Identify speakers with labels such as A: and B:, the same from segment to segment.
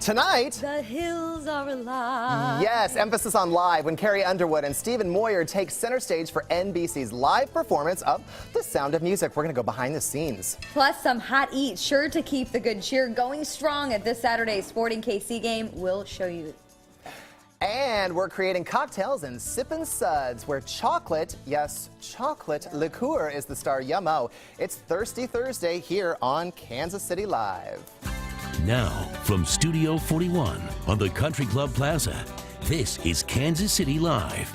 A: Tonight,
B: the hills are alive.
A: Yes, emphasis on live when Carrie Underwood and Stephen Moyer take center stage for NBC's live performance of The Sound of Music. We're going to go behind the scenes.
B: Plus some hot eats, sure to keep the good cheer going strong at this Saturday's Sporting KC game. We'll show you.
A: And we're creating cocktails and sippin' suds where chocolate, yes, chocolate liqueur is the star. Yummo. It's Thirsty Thursday here on Kansas City Live.
C: Now, from Studio 41 on the Country Club Plaza, this is Kansas City Live.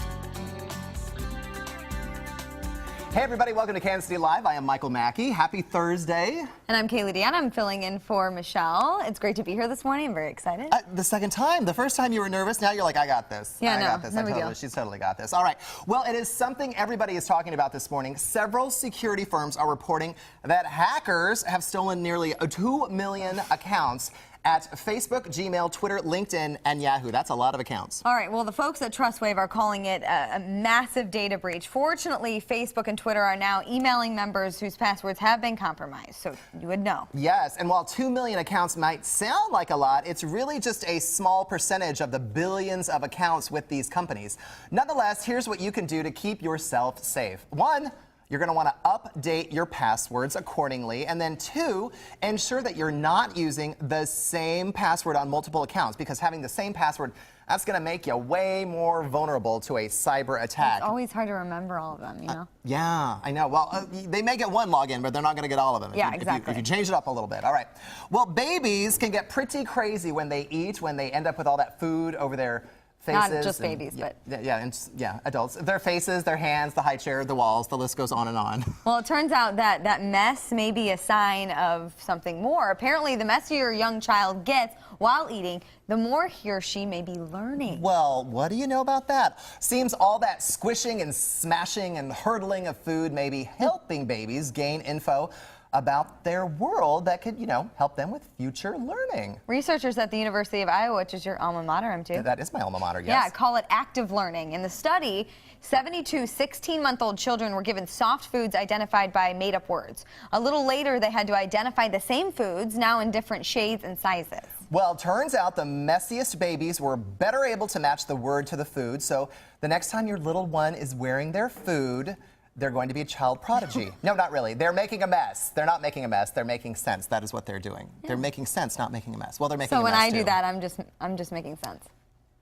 A: Hey everybody, welcome to Kansas City Live. I am Michael Mackey. Happy Thursday.
B: And I'm KALEE. I'm filling in for Michelle. It's great to be here this morning. I'm very excited.
A: The second time. The first time you were nervous, now you're like, I got this.
B: Yeah,
A: I got this.
B: no big deal.
A: She's totally got this. All right. Well, it is something everybody is talking about this morning. Several security firms are reporting that hackers have stolen nearly 2 million accounts at Facebook, Gmail, Twitter, LinkedIn, and Yahoo. That's a lot of accounts.
B: All right, well, the folks at TrustWave are calling it a massive data breach. Fortunately, Facebook and Twitter are now emailing members whose passwords have been compromised, so you would know.
A: Yes, and while 2 million accounts might sound like a lot, it's really just a small percentage of the billions of accounts with these companies. Nonetheless, here's what you can do to keep yourself safe. 1, you're going to want to update your passwords accordingly. And then 2, ensure that you're not using the same password on multiple accounts, because having the same password, that's going to make you way more vulnerable to a cyber attack.
B: It's always hard to remember all of them, you know?
A: Yeah, I know. Well, they may get one login, but they're not going to get all of them.
B: Yeah, exactly.
A: If you change it up a little bit. All right. Well, babies can get pretty crazy when they eat, when they end up with all that food over their faces.
B: Not just babies, but...
A: Yeah, adults. Their faces, their hands, the high chair, the walls, the list goes on and on.
B: Well, it turns out that that mess may be a sign of something more. Apparently, the messier a young child gets while eating, the more he or she may be learning.
A: Well, what do you know about that? Seems all that squishing and smashing and hurtling of food may be helping babies gain info about their world that could, help them with future learning.
B: Researchers at the University of Iowa, which is your alma mater, M2.
A: That is my alma mater, yes.
B: Yeah, call it active learning. In the study, 72 16-month-old children were given soft foods identified by made-up words. A little later, they had to identify the same foods, now in different shades and sizes.
A: Well, turns out the messiest babies were better able to match the word to the food, so the next time your little one is wearing their food, they're going to be a child prodigy. No, not really. They're making a mess. They're not making a mess. They're making sense. That is what they're doing. Yeah. They're making sense, not making a mess. Well, they're making a mess,
B: So when I
A: too.
B: do that, I'm just making sense.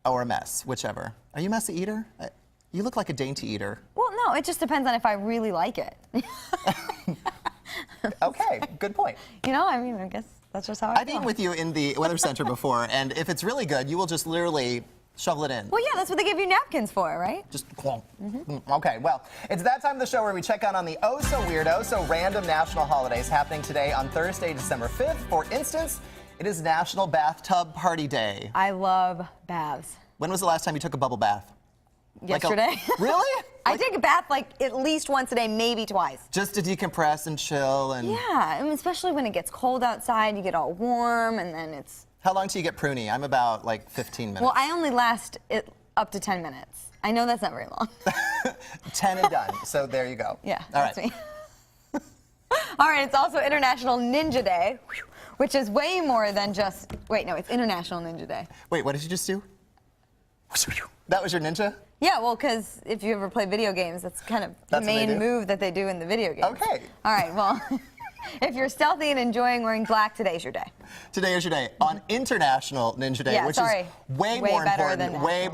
A: Or a mess, whichever. Are you a messy eater? You look like a dainty eater.
B: Well, no, it just depends on if I really like it.
A: Okay, good point.
B: I guess that's just how I feel.
A: I've eaten with you in the weather center before, and if it's really good, you will just literally shovel it in.
B: Well, yeah, that's what they give you napkins for, right?
A: Just Okay, well, it's that time of the show where we check out on the oh-so-weird, oh-so-random national holidays happening today on Thursday, December 5th. For instance, it is National Bathtub Party Day.
B: I love baths.
A: When was the last time you took a bubble bath?
B: Yesterday.
A: Really?
B: I take a bath at least once a day, maybe twice.
A: Just to decompress and chill and...
B: Yeah, especially when it gets cold outside, you get all warm, and then it's...
A: How long till you get pruny? I'm about 15 minutes.
B: Well, I only last up to 10 minutes. I know that's not very long.
A: 10 and done. So there you go.
B: Yeah,
A: all
B: that's
A: right.
B: me. All right, it's also International Ninja Day, which is way more than just... Wait, no, it's International Ninja Day.
A: Wait, what did you just do? That was your ninja?
B: Yeah, well, because if you ever play video games, that's kind of the main move that they do in the video games.
A: Okay.
B: All right, well... If you're stealthy and enjoying wearing black, today's your day.
A: Today is your day on International Ninja Day, which is way more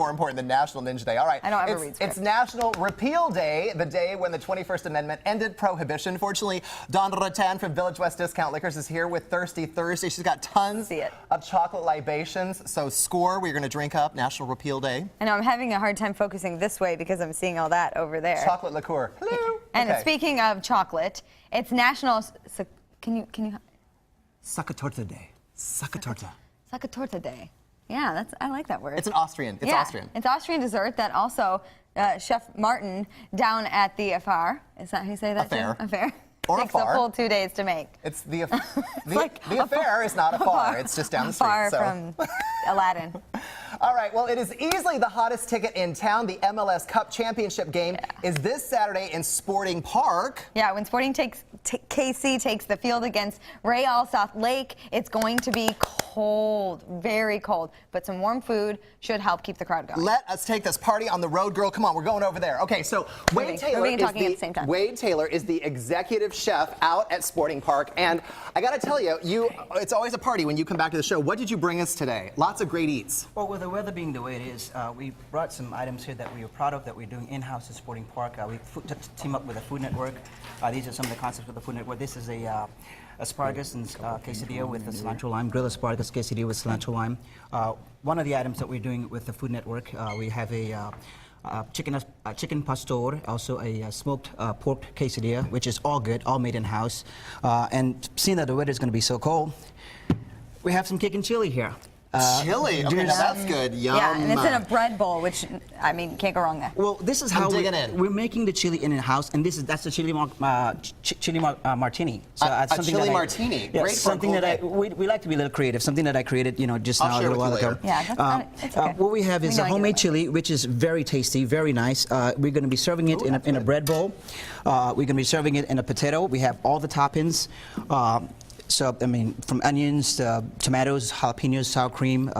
A: important than National Ninja Day. All right.
B: I don't ever read scripts.
A: It's National Repeal Day, the day when the 21st Amendment ended prohibition. Fortunately, Dawn Rattan from Village West Discount Liquors is here with Thirsty Thursday. She's got tons of chocolate libations. So score, we're going to drink up National Repeal Day.
B: I know, I'm having a hard time focusing this way because I'm seeing all that over there.
A: Chocolate liqueur. Hello.
B: And speaking of chocolate, it's National... Can you?
A: SACHERTORTE Day. SACHERTORTE.
B: SACHERTORTE Day. Yeah, I like that word.
A: It's an Austrian. It's Austrian.
B: It's Austrian dessert that also Chef Martin down at the affair. Is that how you say that? Affair.
A: Or
B: takes a full 2 days to make.
A: It's the affair is not afar. It's just down the street.
B: Far from Aladdin.
A: All right, well, it is easily the hottest ticket in town. The MLS Cup Championship game is this Saturday in Sporting Park.
B: Yeah, when Sporting KC takes the field against Real Salt Lake, it's going to be cold. cold, very cold, but some warm food should help keep the crowd going.
A: Let us take this party on the road, girl. Come on, we're going over there. Okay, so Wade Taylor is the executive chef out at Sporting Park, and I gotta tell you, it's always a party when you come back to the show. What did you bring us today? Lots of great eats.
D: Well, with the weather being the way it is, we brought some items here that we are proud of that we're doing in-house at Sporting Park. We team up with the Food Network. These are some of the concepts with the Food Network. This is a asparagus and quesadilla with the cilantro lime, grilled asparagus quesadilla with cilantro lime. One of the items that we're doing with the Food Network, we have a chicken pastor, also a smoked pork quesadilla, which is all good, all made in-house. And seeing that the weather is going to be so cold, we have some kicking chili here.
A: Chili? Okay, now that's good. Yum.
B: Yeah, and it's in a bread bowl, which, I mean, can't go wrong there.
D: Well, this is how we're making the chili in-house, and that's the chili martini. So
A: a chili martini.
D: Yeah,
A: Great
D: something
A: for a
D: that we like to be a little creative. Something that I created, just now a little while ago.
B: Yeah, it's okay.
D: What we have is a homemade chili, which is very tasty, very nice. We're going to be serving it in a bread bowl. We're going to be serving it in a potato. We have all the toppings. So, I mean, from onions, tomatoes, jalapenos, sour cream,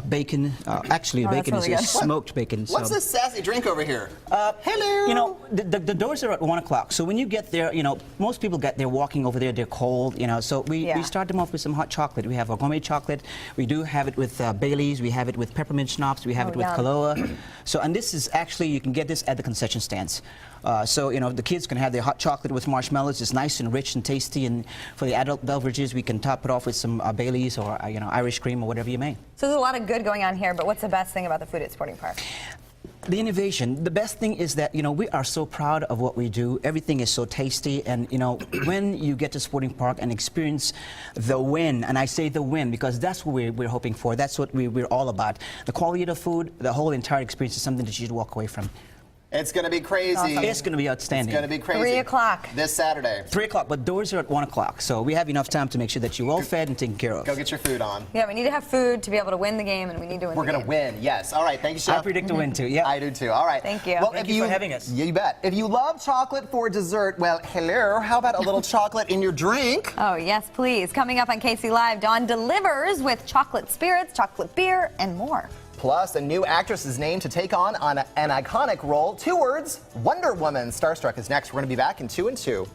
D: bacon. Actually, the bacon is smoked bacon.
A: What's this sassy drink over here?
D: Hello. The doors are at 1 o'clock. So when you get there, most people get there walking over there. They're cold, So we start them off with some hot chocolate. We have a homemade chocolate. We do have it with Bailey's. We have it with peppermint schnapps. We have it with KALEE. So, and this is actually, you can get this at the concession stands. So, the kids can have their hot chocolate with marshmallows. It's nice and rich and tasty. And for the adult beverages, we can top it off with some Bailey's or, Irish cream or whatever you may.
B: So there's a lot of good going on here, but what's the best thing about the food at Sporting Park?
D: The innovation. The best thing is that, we are so proud of what we do. Everything is so tasty. And, when you get to Sporting Park and experience the win, and I say the win because that's what we're hoping for. That's what we're all about. The quality of the food, the whole entire experience is something that you should walk away from.
A: It's going to be crazy.
B: Awesome.
D: It's going to be outstanding.
A: It's going to be crazy.
B: 3 o'clock.
A: This Saturday.
D: 3 o'clock, but doors are at 1 o'clock. So we have enough time to make sure that you're well fed and taken care of.
A: Go get your food on.
B: Yeah, we need to have food to be able to win the game, and we need to win
A: We're going to win, yes. All right, thank you, Chef.
D: I predict to win, too. Yeah.
A: I do, too. All right.
B: Thank you.
A: Well,
D: thank you for having us.
A: You bet. If you love chocolate for dessert, well, hello. How about a little chocolate in your drink?
B: Oh, yes, please. Coming up on KC Live, Dawn delivers with chocolate spirits, chocolate beer, and more.
A: Plus, a new actress is named to take on an iconic role. 2 words, Wonder Woman. Starstruck is next. We're going to be back in 2 and 2.